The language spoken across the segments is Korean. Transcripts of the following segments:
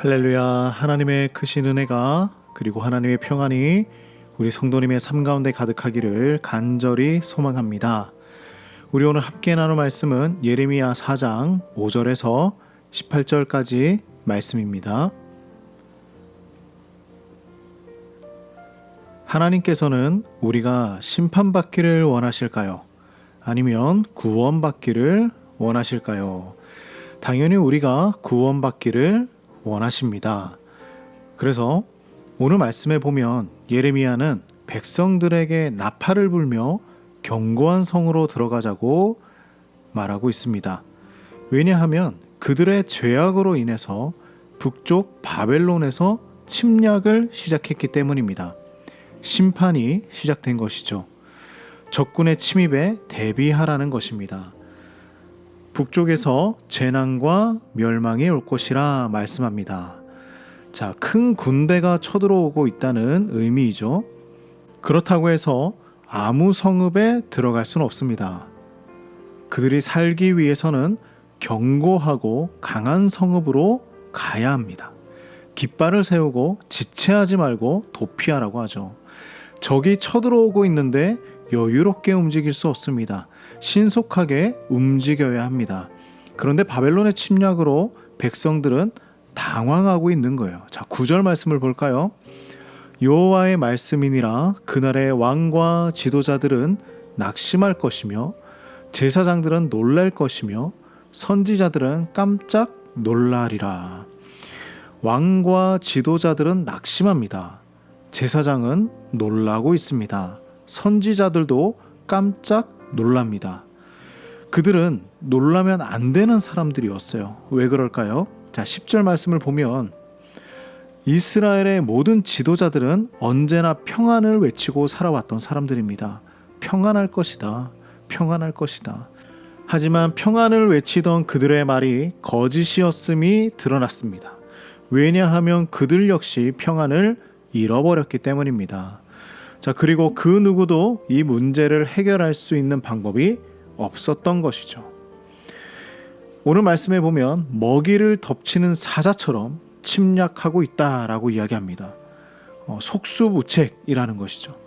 할렐루야. 하나님의 크신 은혜가 그리고 하나님의 평안이 우리 성도님의 삶 가운데 가득하기를 간절히 소망합니다. 우리 오늘 함께 나눌 말씀은 예레미야 4장 5절에서 18절까지 말씀입니다. 하나님께서는 우리가 심판받기를 원하실까요? 아니면 구원받기를 원하실까요? 당연히 우리가 구원받기를 원하십니다. 그래서 오늘 말씀에 보면 예레미야는 백성들에게 나팔을 불며 견고한 성으로 들어가자고 말하고 있습니다. 왜냐하면 그들의 죄악으로 인해서 북쪽 바벨론에서 침략을 시작했기 때문입니다. 심판이 시작된 것이죠. 적군의 침입에 대비하라는 것입니다. 북쪽에서 재난과 멸망이 올 것이라 말씀합니다. 자, 큰 군대가 쳐들어오고 있다는 의미이죠. 그렇다고 해서 아무 성읍에 들어갈 수는 없습니다. 그들이 살기 위해서는 견고하고 강한 성읍으로 가야 합니다. 깃발을 세우고 지체하지 말고 도피하라고 하죠. 적이 쳐들어오고 있는데 여유롭게 움직일 수 없습니다. 신속하게 움직여야 합니다. 그런데 바벨론의 침략으로 백성들은 당황하고 있는 거예요. 자, 9절 말씀을 볼까요? 여호와의 말씀이니라 그날의 왕과 지도자들은 낙심할 것이며 제사장들은 놀랄 것이며 선지자들은 깜짝 놀라리라. 왕과 지도자들은 낙심합니다. 제사장은 놀라고 있습니다. 선지자들도 깜짝 놀랍니다. 그들은 놀라면 안 되는 사람들이었어요. 왜 그럴까요? 자, 10절 말씀을 보면 이스라엘의 모든 지도자들은 언제나 평안을 외치고 살아왔던 사람들입니다. 평안할 것이다. 평안할 것이다. 하지만 평안을 외치던 그들의 말이 거짓이었음이 드러났습니다. 왜냐하면 그들 역시 평안을 잃어버렸기 때문입니다. 자, 그리고 그 누구도 이 문제를 해결할 수 있는 방법이 없었던 것이죠. 오늘 말씀에 보면 먹이를 덮치는 사자처럼 침략하고 있다라고 이야기합니다. 속수무책이라는 것이죠.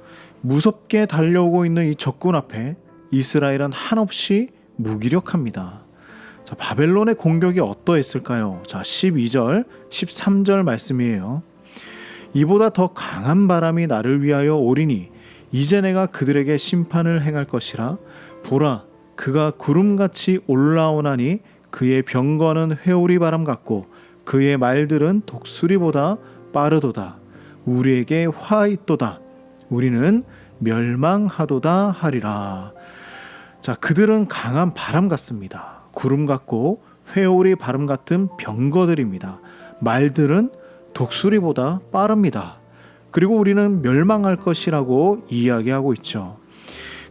무섭게 달려오고 있는 이 적군 앞에 이스라엘은 한없이 무기력합니다. 자, 바벨론의 공격이 어떠했을까요? 자, 12절, 13절 말씀이에요. 이보다 더 강한 바람이 나를 위하여 오리니 이제 내가 그들에게 심판을 행할 것이라. 보라, 그가 구름같이 올라오나니 그의 병거는 회오리 바람 같고 그의 말들은 독수리보다 빠르도다. 우리에게 화 있도다. 우리는 멸망하도다 하리라. 자, 그들은 강한 바람 같습니다. 구름 같고 회오리 바람 같은 병거들입니다. 말들은 독수리보다 빠릅니다. 그리고 우리는 멸망할 것이라고 이야기하고 있죠.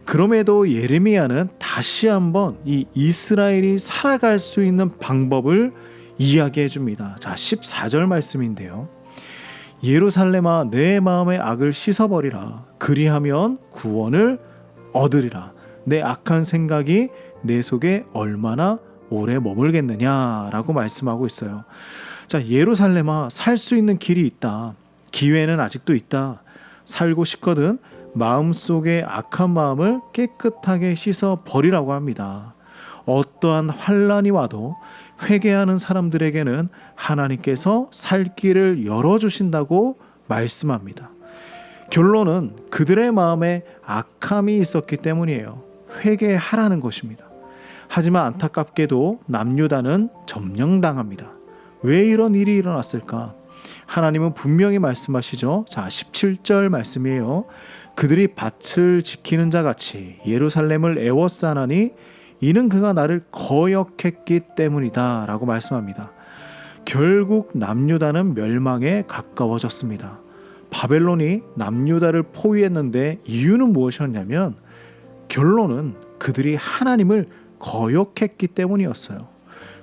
그럼에도 예레미야는 다시 한번 이 이스라엘이 살아갈 수 있는 방법을 이야기해 줍니다. 자, 14절 말씀인데요. 예루살렘아, 내 마음의 악을 씻어버리라. 그리하면 구원을 얻으리라. 내 악한 생각이 내 속에 얼마나 오래 머물겠느냐라고 말씀하고 있어요. 자, 예루살렘아, 살 수 있는 길이 있다. 기회는 아직도 있다. 살고 싶거든 마음속의 악한 마음을 깨끗하게 씻어 버리라고 합니다. 어떠한 환난이 와도 회개하는 사람들에게는 하나님께서 살 길을 열어주신다고 말씀합니다. 결론은 그들의 마음에 악함이 있었기 때문이에요. 회개하라는 것입니다. 하지만 안타깝게도 남유다는 점령당합니다. 왜 이런 일이 일어났을까? 하나님은 분명히 말씀하시죠. 자, 17절 말씀이에요. 그들이 밭을 지키는 자 같이 예루살렘을 애워싸나니 이는 그가 나를 거역했기 때문이다 라고 말씀합니다. 결국 남유다는 멸망에 가까워졌습니다. 바벨론이 남유다를 포위했는데 이유는 무엇이었냐면 결론은 그들이 하나님을 거역했기 때문이었어요.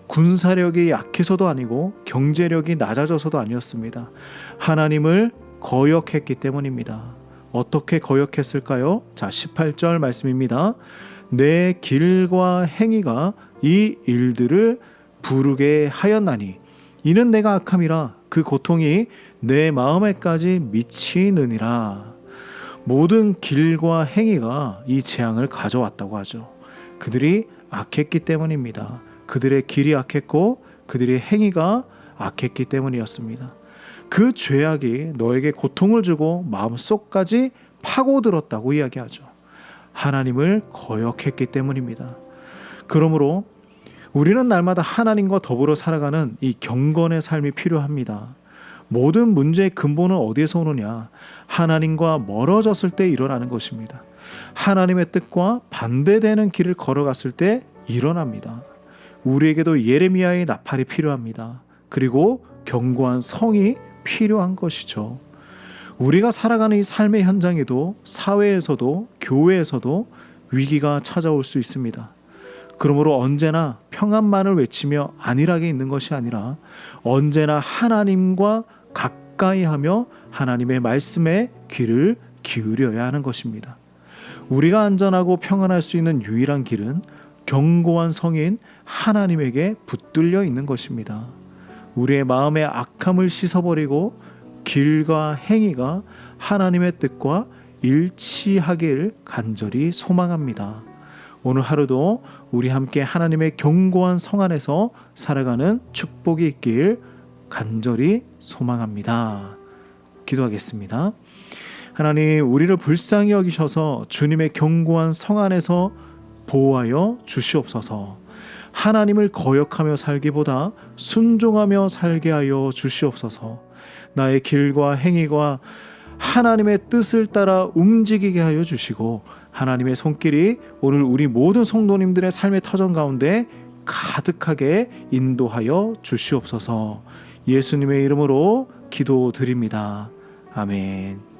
군사력이 약해서도 아니고 경제력이 낮아져서도 아니었습니다. 하나님을 거역했기 때문입니다. 어떻게 거역했을까요? 자, 18절 말씀입니다. 내 길과 행위가 이 일들을 부르게 하였나니 이는 내가 악함이라 그 고통이 내 마음에까지 미치느니라. 모든 길과 행위가 이 재앙을 가져왔다고 하죠. 그들이 악했기 때문입니다. 그들의 길이 악했고 그들의 행위가 악했기 때문이었습니다. 그 죄악이 너에게 고통을 주고 마음속까지 파고들었다고 이야기하죠. 하나님을 거역했기 때문입니다. 그러므로 우리는 날마다 하나님과 더불어 살아가는 이 경건의 삶이 필요합니다. 모든 문제의 근본은 어디에서 오느냐? 하나님과 멀어졌을 때 일어나는 것입니다. 하나님의 뜻과 반대되는 길을 걸어갔을 때 일어납니다. 우리에게도 예레미야의 나팔이 필요합니다. 그리고 견고한 성이 필요한 것이죠. 우리가 살아가는 이 삶의 현장에도 사회에서도 교회에서도 위기가 찾아올 수 있습니다. 그러므로 언제나 평안만을 외치며 안일하게 있는 것이 아니라 언제나 하나님과 가까이 하며 하나님의 말씀에 귀를 기울여야 하는 것입니다. 우리가 안전하고 평안할 수 있는 유일한 길은 견고한 성인 하나님에게 붙들려 있는 것입니다. 우리의 마음의 악함을 씻어버리고 길과 행위가 하나님의 뜻과 일치하길 간절히 소망합니다. 오늘 하루도 우리 함께 하나님의 견고한 성 안에서 살아가는 축복이 있길 간절히 소망합니다. 기도하겠습니다. 하나님, 우리를 불쌍히 여기셔서 주님의 견고한 성 안에서 보호하여 주시옵소서. 하나님을 거역하며 살기보다 순종하며 살게 하여 주시옵소서. 나의 길과 행위가 하나님의 뜻을 따라 움직이게 하여 주시고 하나님의 손길이 오늘 우리 모든 성도님들의 삶의 터전 가운데 가득하게 인도하여 주시옵소서. 예수님의 이름으로 기도드립니다. 아멘.